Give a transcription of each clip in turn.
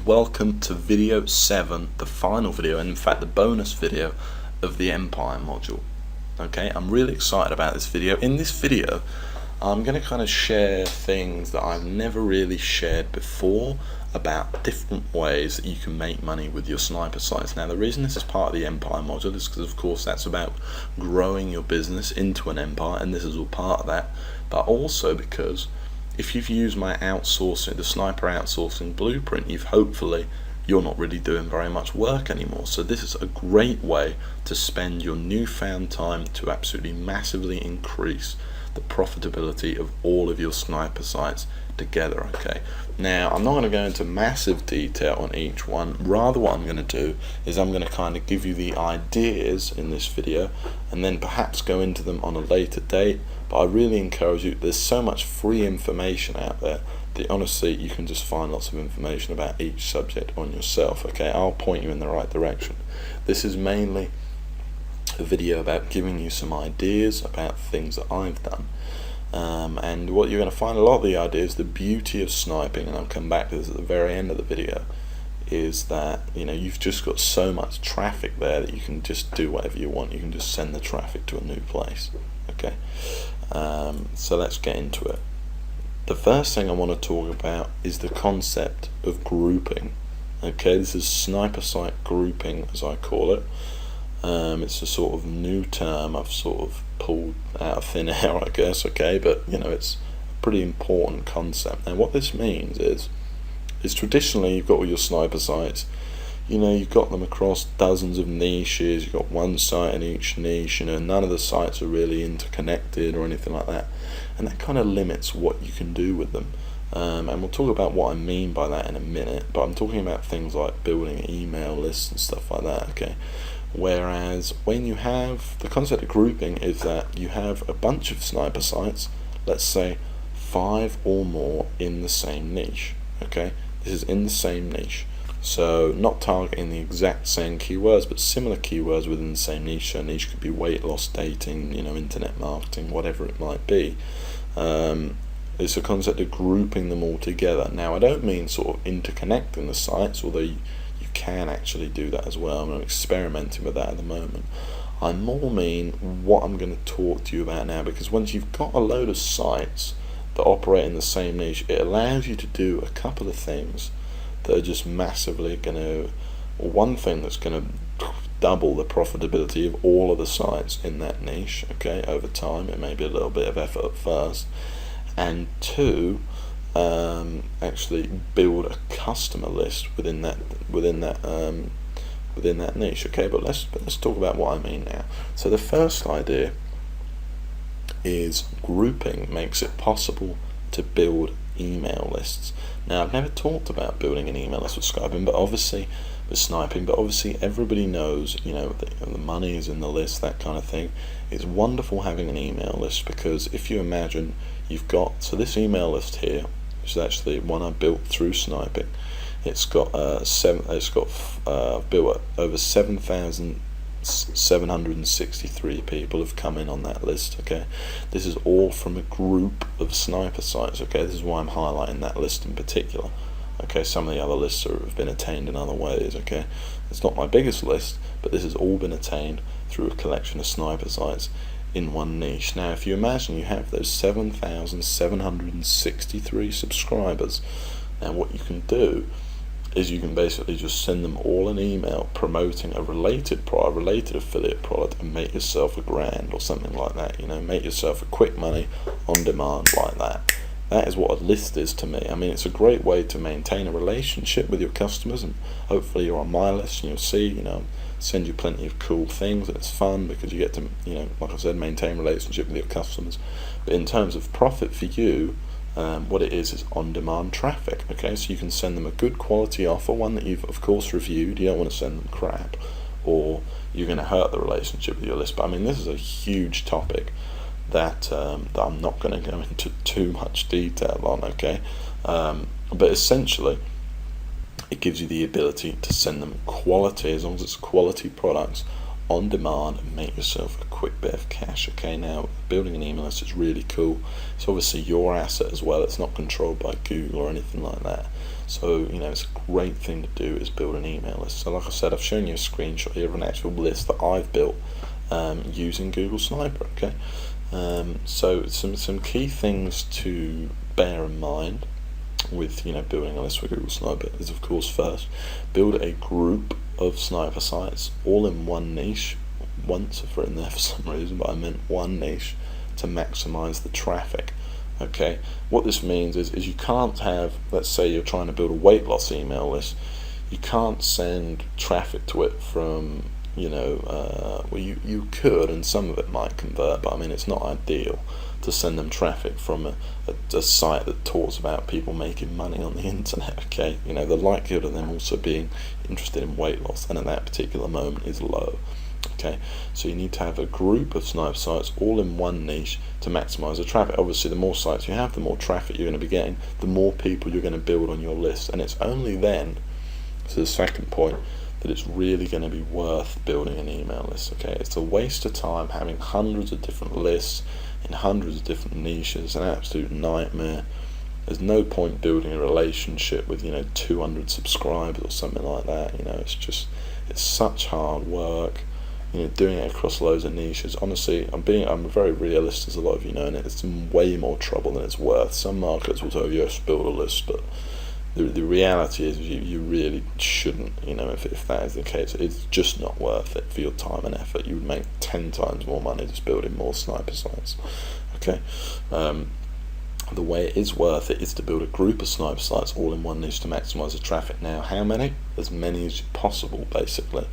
welcome to video 7, the final video, and in fact the bonus video of the Empire module. Okay, I'm really excited about this video. In this video I'm going to kind of share things that I've never really shared before about different ways that you can make money with your sniper sites. Now the reason this is part of the Empire module is because of course that's about growing your business into an empire, and this is all part of that, but also because if you've used my outsourcing, the sniper outsourcing blueprint, you're not really doing very much work anymore. So this is a great way to spend your newfound time to absolutely massively increase the profitability of all of your sniper sites together. Okay, now I'm not going to go into massive detail on each one. Rather what I'm going to do is I'm going to kind of give you the ideas in this video and then perhaps go into them on a later date. But I really encourage you, there's so much free information out there that honestly you can just find lots of information about each subject on yourself. Okay, I'll point you in the right direction. This is mainly a video about giving you some ideas about things that I've done. And what you're going to find, a lot of the ideas, the beauty of sniping, and I'll come back to this at the very end of the video, is that you've just got so much traffic there that you can just do whatever you want. You can just send the traffic to a new place. Okay, so let's get into it. The first thing I want to talk about is the concept of grouping. Okay, this is sniper site grouping, as I call it. It's a sort of new term I've sort of pulled out of thin air, I guess. Okay, but it's a pretty important concept. And what this means is traditionally you've got all your sniper sites. You've got them across dozens of niches. You've got one site in each niche. None of the sites are really interconnected or anything like that, and that kind of limits what you can do with them. And we'll talk about what I mean by that in a minute. But I'm talking about things like building email lists and stuff like that. Okay. Whereas when you have the concept of grouping, is that you have a bunch of sniper sites, let's say 5 or more in the same niche. Okay, this is in the same niche, so not targeting the exact same keywords, but similar keywords within the same niche. So a niche could be weight loss, dating, internet marketing, whatever it might be. It's a concept of grouping them all together. Now I don't mean sort of interconnecting the sites, although you can actually do that as well. I'm experimenting with that at the moment. I more mean what I'm going to talk to you about now, because once you've got a load of sites that operate in the same niche, it allows you to do a couple of things that are just massively going to, or one thing that's going to double the profitability of all of the sites in that niche. Okay, over time. It may be a little bit of effort at first, and two, actually build a customer list within that niche. Okay, but let's talk about what I mean now. So the first idea is grouping makes it possible to build email lists. Now I've never talked about building an email list with sniping, but obviously everybody knows the money is in the list, that kind of thing. It's wonderful having an email list, because if you imagine you've got, so this email list here, which is actually one I built through sniping. It's got built over 7,763 people have come in on that list. Okay, this is all from a group of sniper sites. Okay, this is why I'm highlighting that list in particular. Okay, some of the other lists have been attained in other ways. Okay, it's not my biggest list, but this has all been attained through a collection of sniper sites in one niche. Now if you imagine you have those 7,763 subscribers, and what you can do is you can basically just send them all an email promoting a related affiliate product, and make yourself $1,000 or something like that. Make yourself a quick money on demand like that. That is what a list is to me. I mean, it's a great way to maintain a relationship with your customers, and hopefully you're on my list and you'll see, send you plenty of cool things, and it's fun because you get to, like I said, maintain a relationship with your customers. But in terms of profit for you, what it is on-demand traffic. Okay, so you can send them a good quality offer, one that you've of course reviewed. You don't want to send them crap, or you're going to hurt the relationship with your list. But I mean, this is a huge topic that I'm not going to go into too much detail on. Okay, but essentially it gives you the ability to send them quality, as long as it's quality products, on demand, and make yourself quick bit of cash. Okay, now building an email list is really cool. It's obviously your asset as well. It's not controlled by Google or anything like that. So it's a great thing to do is build an email list. So like I said, I've shown you a screenshot here of an actual list that I've built using Google Sniper. Okay, so some key things to bear in mind with building a list with Google Sniper is, of course, first, build a group of sniper sites all in one niche. Once I've written there for some reason, but I meant one niche, to maximize the traffic. Okay, what this means is you can't have, let's say you're trying to build a weight loss email list, you can't send traffic to it from well, you could, and some of it might convert, but I mean it's not ideal to send them traffic from a site that talks about people making money on the internet. Okay, the likelihood of them also being interested in weight loss, and at that particular moment, is low. Okay, so you need to have a group of sniper sites all in one niche to maximize the traffic. Obviously, the more sites you have, the more traffic you're going to be getting, the more people you're going to build on your list, and it's only then, to the second point, that it's really going to be worth building an email list. Okay, it's a waste of time having hundreds of different lists in hundreds of different niches, an absolute nightmare. There's no point building a relationship with 200 subscribers or something like that. It's such hard work. Doing it across loads of niches. Honestly, I'm very realist, as a lot of you know, and it's way more trouble than it's worth. Some marketers will tell you, yes, build a list, but the reality is you really shouldn't. If that is the case, it's just not worth it for your time and effort. You would make 10 times more money just building more sniper sites. Okay, the way it is worth it is to build a group of sniper sites all in one niche to maximize the traffic. Now, how many? As many as possible, basically.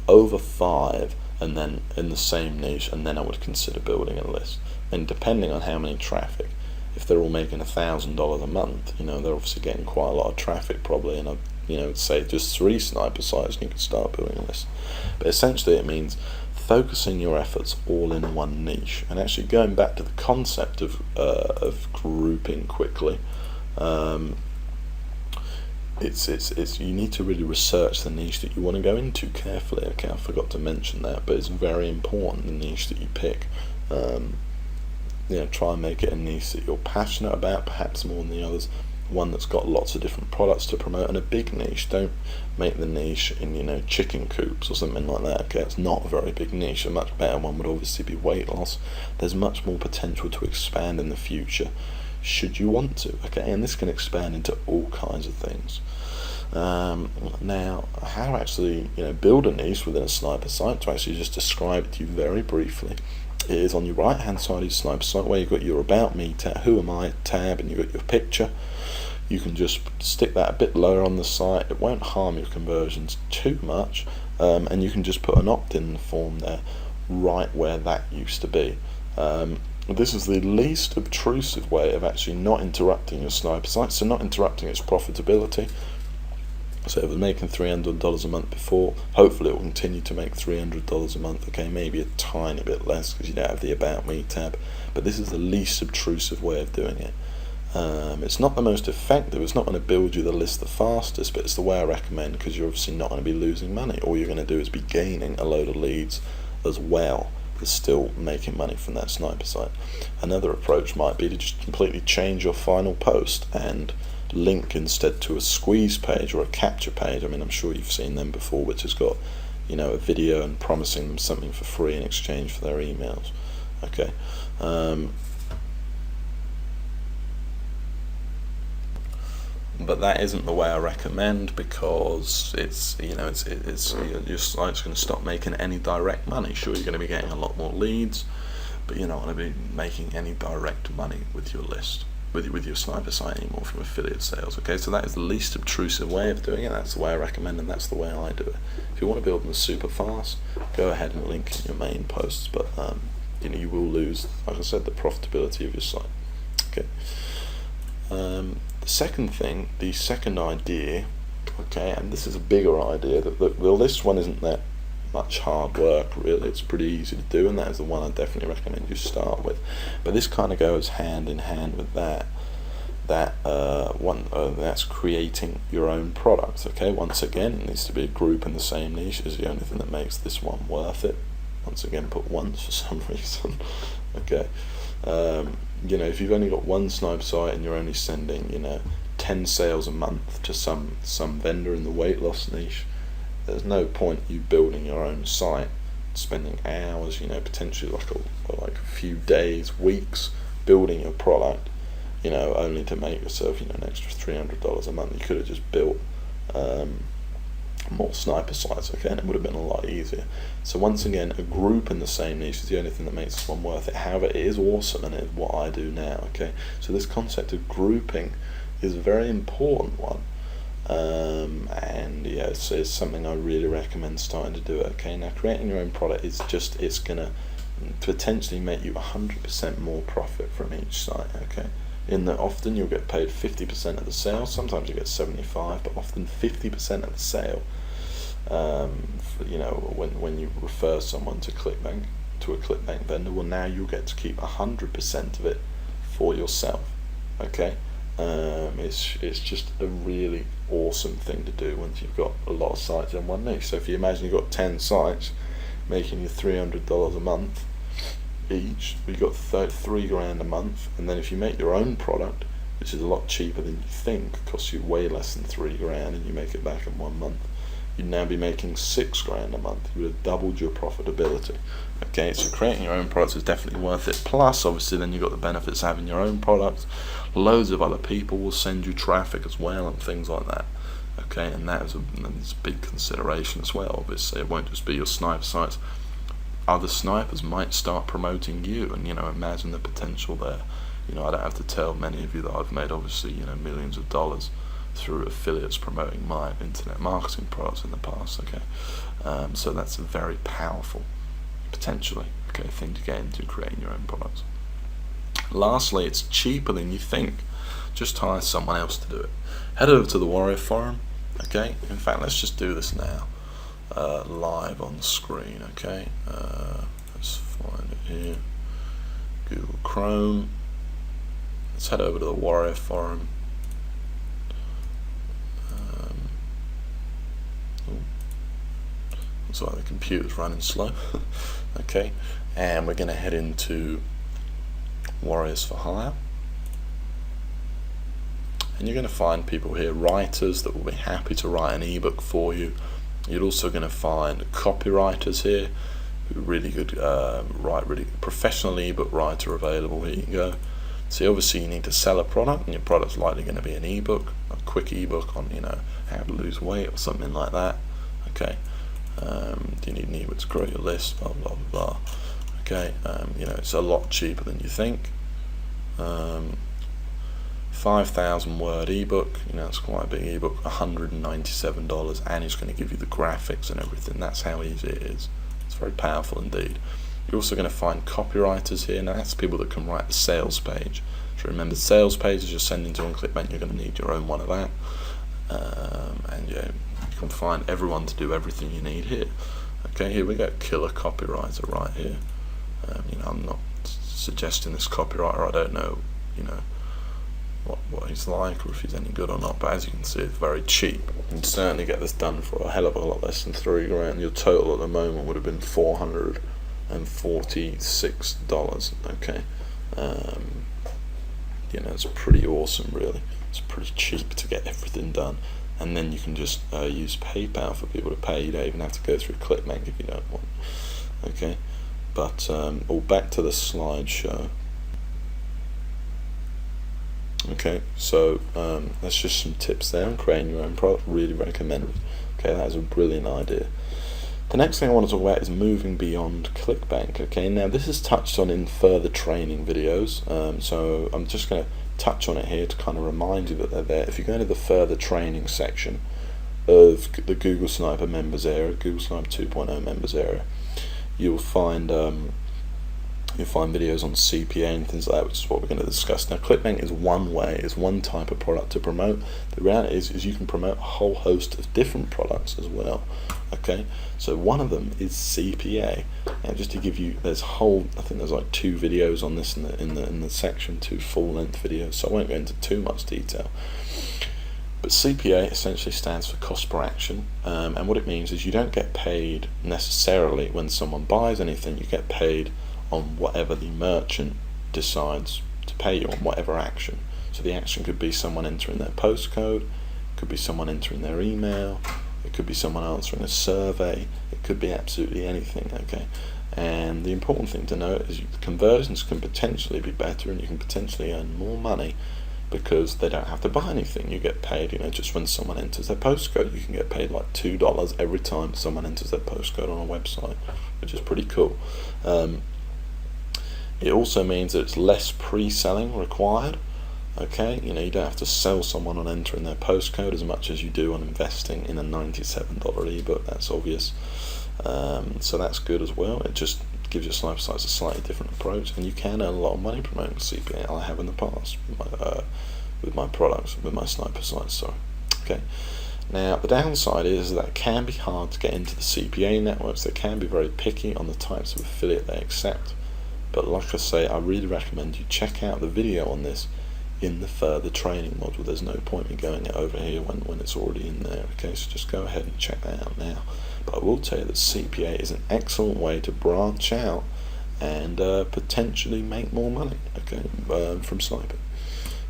Over 5, and then in the same niche, and then I would consider building a list. And depending on how many traffic, if they're all making $1,000 a month, they're obviously getting quite a lot of traffic probably, and I'd say just 3 sniper sites and you can start building a list. But essentially it means focusing your efforts all in one niche, and actually going back to the concept of grouping quickly. It's you need to really research the niche that you want to go into carefully. Okay, I forgot to mention that, but it's very important, the niche that you pick. Try and make it a niche that you're passionate about, perhaps more than the others. One that's got lots of different products to promote, and a big niche. Don't make the niche in chicken coops or something like that. Okay, it's not a very big niche. A much better one would obviously be weight loss. There's much more potential to expand in the future, should you want to. Okay, and this can expand into all kinds of things. Now, how to actually build a niche within a sniper site, to actually just describe it to you very briefly, is on your right hand side of your sniper site where you've got your About Me tab, Who Am I tab, and you've got your picture. You can just stick that a bit lower on the site. It won't harm your conversions too much, and you can just put an opt-in form there right where that used to be. This is the least obtrusive way of actually not interrupting your sniper site, so not interrupting its profitability. So it was making $300 a month before. Hopefully it will continue to make $300 a month. Okay, maybe a tiny bit less because you don't have the About Me tab, but this is the least obtrusive way of doing it. It's not the most effective. It's not going to build you the list the fastest, but it's the way I recommend, because you're obviously not going to be losing money. All you're going to do is be gaining a load of leads as well as still making money from that sniper site. Another approach might be to just completely change your final post and link instead to a squeeze page or a capture page. I mean, I'm sure you've seen them before, which has got a video and promising them something for free in exchange for their emails. Okay, but that isn't the way I recommend, because it's your site's going to stop making any direct money. Sure, you're going to be getting a lot more leads, but you're not going to be making any direct money with your list, with your sniper site anymore from affiliate sales. Okay, so that is the least obtrusive way of doing it. That's the way I recommend, and that's the way I do it. If you want to build them super fast, go ahead and link in your main posts, but you will lose, like I said, the profitability of your site. Okay. The second thing, the second idea, okay, and this is a bigger idea, that this one isn't that much hard work really, it's pretty easy to do, and that is the one I definitely recommend you start with. But this kind of goes hand in hand with that's creating your own product. Okay, once again, it needs to be a group in the same niche is the only thing that makes this one worth it. once again put once for some reason. Okay, you know, if you've only got one sniper site and you're only sending, you know, 10 sales a month to some vendor in the weight loss niche, there's no point you building your own site, spending hours, you know, potentially like a few days, weeks building your product, you know, only to make yourself, you know, an extra $300 a month. You could have just built more sniper sites, okay, and it would have been a lot easier. So once again, a group in the same niche is the only thing that makes this one worth it. However, it is awesome, and it is what I do now, okay. So this concept of grouping is a very important one, and yeah, it's something I really recommend starting to do. Okay, now creating your own product is just, it's gonna potentially make you 100% more profit from each site, okay. In that often you'll get paid 50% of the sale, sometimes you get 75, but often 50% of the sale. You know, when you refer someone to ClickBank, to a ClickBank vendor, well, now you'll get to keep 100% of it for yourself. Okay, it's just a really awesome thing to do once you've got a lot of sites in one niche. So if you imagine you've got 10 sites making you $300 a month each, you got $3 a month, and then if you make your own product, which is a lot cheaper than you think, costs you way less than $3, and you make it back in 1 month, you'd now be making $6 a month. You would have doubled your profitability. Okay, so creating your own products is definitely worth it. Plus, obviously, then you've got the benefits of having your own products. Loads of other people will send you traffic as well and things like that. Okay, and that is a big consideration as well. Obviously, it won't just be your sniper sites. Other snipers might start promoting you, and, you know, imagine the potential there. You know, I don't have to tell many of you that I've made, obviously, you know, millions of dollars through affiliates promoting my internet marketing products in the past. Okay, so that's a very powerful, potentially, okay, thing to get into, creating your own products. Lastly, it's cheaper than you think. Just hire someone else to do it. Head over to the Warrior Forum. Okay, in fact, let's just do this now. Live on the screen, okay. Let's find it here. Google Chrome. Let's head over to the Warrior Forum. Looks like the computer's running slow. Okay, and we're going to head into Warriors for Hire. And you're going to find people here, writers that will be happy to write an ebook for you. You're also going to find copywriters here who are really good, write really professional ebook writer available. Here you go. So obviously you need to sell a product, and your product's likely going to be an ebook, a quick ebook on, you know, how to lose weight or something like that. Okay, do you need an ebook to grow your list? Blah blah blah. Okay, you know, it's a lot cheaper than you think. 5,000 word ebook, you know, it's quite a big ebook, $197, and it's going to give you the graphics and everything. That's how easy it is. It's very powerful indeed. You're also going to find copywriters here. Now that's people that can write the sales page. So remember, sales pages you're sending to on ClickBank, you're going to need your own one of that. And yeah, you can find everyone to do everything you need here. Okay, here we go, killer copywriter right here. You know, I'm not suggesting this copywriter, I don't know, you know, what he's like or if he's any good or not, but as you can see, it's very cheap. You can certainly get this done for a hell of a lot less than $3. Your total at the moment would have been $446. Okay, you know, it's pretty awesome, really. It's pretty cheap to get everything done, and then you can just use PayPal for people to pay. You don't even have to go through ClickBank if you don't want. Okay, but all back to the slideshow. Okay, so that's just some tips there on creating your own product. Really recommend it. Okay, that is a brilliant idea. The next thing I want to talk about is moving beyond ClickBank. Okay, now this is touched on in further training videos, so I'm just going to touch on it here to kind of remind you that they're there. If you go to the further training section of the Google Sniper members area, Google Sniper 2.0 members area, you'll find videos on CPA and things like that, which is what we're going to discuss. Now, ClickBank is one way, is one type of product to promote. The reality is you can promote a whole host of different products as well. Okay, so one of them is CPA. Now, just to give you, I think there's like 2 videos on this in the section, 2 full-length videos, so I won't go into too much detail. But CPA essentially stands for cost per action, and what it means is you don't get paid necessarily when someone buys anything. You get paid on whatever the merchant decides to pay you on, whatever action. So the action could be someone entering their postcode, it could be someone entering their email, it could be someone answering a survey, it could be absolutely anything, okay? And the important thing to note is the conversions can potentially be better, and you can potentially earn more money because they don't have to buy anything. You get paid, just when someone enters their postcode, you can get paid like $2 every time someone enters their postcode on a website, which is pretty cool. It also means that it's less pre-selling required. Okay, you don't have to sell someone on entering their postcode as much as you do on investing in a $97 ebook. That's obvious. So that's good as well. It just gives your sniper sites a slightly different approach, and you can earn a lot of money promoting CPA. I have in the past with my products, with my sniper sites. Sorry. Okay. Now the downside is that it can be hard to get into the CPA networks. They can be very picky on the types of affiliate they accept. But like I say, I really recommend you check out the video on this in the further training module. There's no point in going it over here when it's already in there. Okay, so just go ahead and check that out now. But I will tell you that CPA is an excellent way to branch out and potentially make more money, okay, from sniping.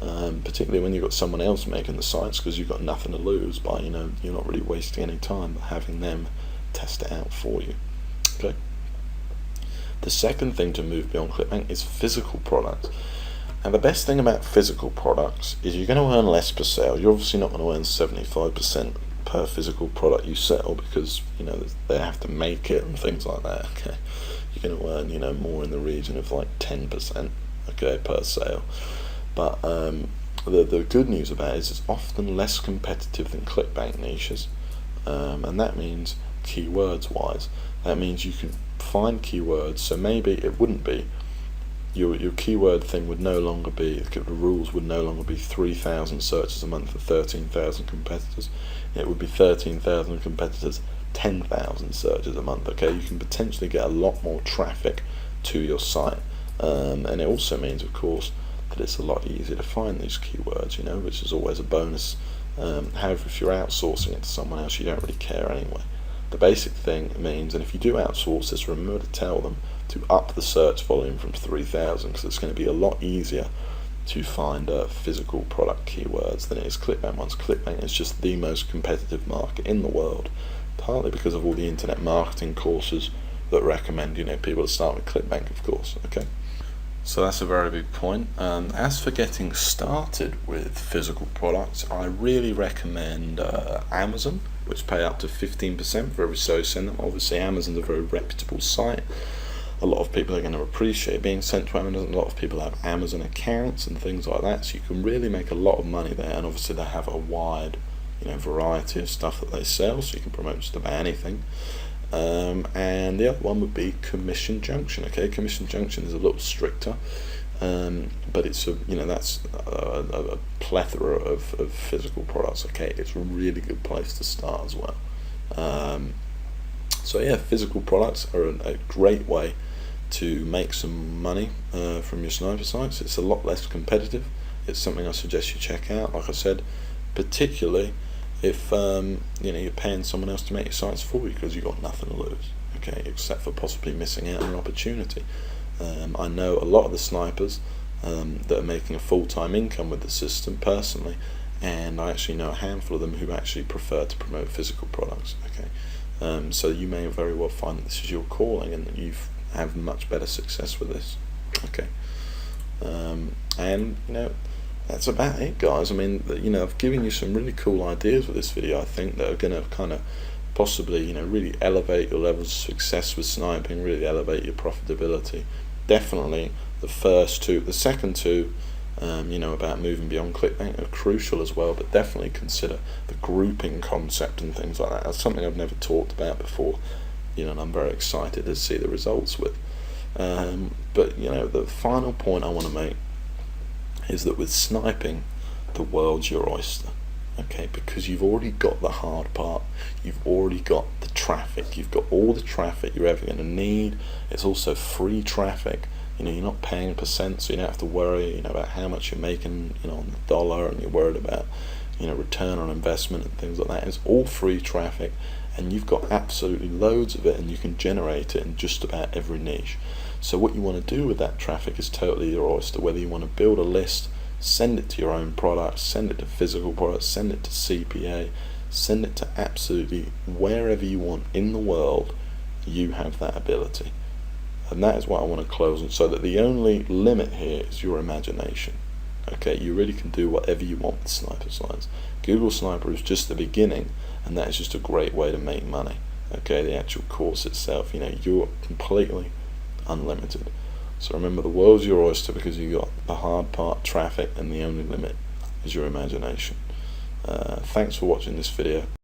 Particularly when you've got someone else making the sites, because you've got nothing to lose by, you're not really wasting any time by having them test it out for you. Okay. The second thing to move beyond ClickBank is physical products. And the best thing about physical products is you're going to earn less per sale. You're obviously not going to earn 75% per physical product you sell, because they have to make it and things like that. Okay, you're going to earn more in the region of like 10%, okay, per sale. But the good news about it is it's often less competitive than ClickBank niches, and that means keywords wise. That means you can find keywords. So maybe it wouldn't be your keyword thing would no longer be, the rules would no longer be 3,000 searches a month for 13,000 competitors. It would be 13,000 competitors, 10,000 searches a month. Okay, you can potentially get a lot more traffic to your site, and it also means, of course, that it's a lot easier to find these keywords, which is always a bonus. However, if you're outsourcing it to someone else, you don't really care anyway. The basic thing means, and if you do outsource this, remember to tell them to up the search volume from 3,000, because it's going to be a lot easier to find physical product keywords than it is ClickBank ones. ClickBank is just the most competitive market in the world, partly because of all the internet marketing courses that recommend people to start with ClickBank, of course. Okay, so that's a very big point. As for getting started with physical products, I really recommend Amazon, which pay up to 15% for every sale you send them. Obviously, Amazon's a very reputable site. A lot of people are going to appreciate being sent to Amazon. A lot of people have Amazon accounts and things like that, so you can really make a lot of money there. And obviously, they have a wide, variety of stuff that they sell, so you can promote just about anything. And the other one would be Commission Junction. Okay, Commission Junction is a little stricter, but it's that's a plethora of physical products. Okay, it's a really good place to start as well. So yeah, physical products are a great way to make some money from your sniper sites. It's a lot less competitive. It's something I suggest you check out. Like I said, particularly if you're paying someone else to make your sites for you, because you've got nothing to lose, okay, except for possibly missing out on an opportunity. I know a lot of the snipers that are making a full-time income with the system personally, and I actually know a handful of them who actually prefer to promote physical products. Okay, so you may very well find that this is your calling and that you have much better success with this. Okay, and that's about it, guys. I mean, I've given you some really cool ideas with this video, I think, that are going to kind of possibly, really elevate your levels of success with sniping, really elevate your profitability. Definitely the first two. The second two, about moving beyond ClickBank, are crucial as well, but definitely consider the grouping concept and things like that. That's something I've never talked about before, and I'm very excited to see the results with. But, the final point I want to make is that with sniping, the world's your oyster. Okay, because you've already got the hard part, you've already got the traffic, you've got all the traffic you're ever going to need. It's also free traffic. You're not paying percent, so you don't have to worry, about how much you're making, on the dollar, and you're worried about, return on investment and things like that. It's all free traffic, and you've got absolutely loads of it, and you can generate it in just about every niche. So what you want to do with that traffic is totally your oyster. Whether you want to build a list, send it to your own products, send it to physical products, send it to CPA, send it to absolutely wherever you want in the world, you have that ability. And that is what I want to close on, so that the only limit here is your imagination. Okay, you really can do whatever you want with Sniper Slides. Google Sniper is just the beginning, and that is just a great way to make money. Okay, the actual course itself, you're completely unlimited. So remember, the world's your oyster, because you got the hard part, traffic, and the only limit is your imagination. Thanks for watching this video.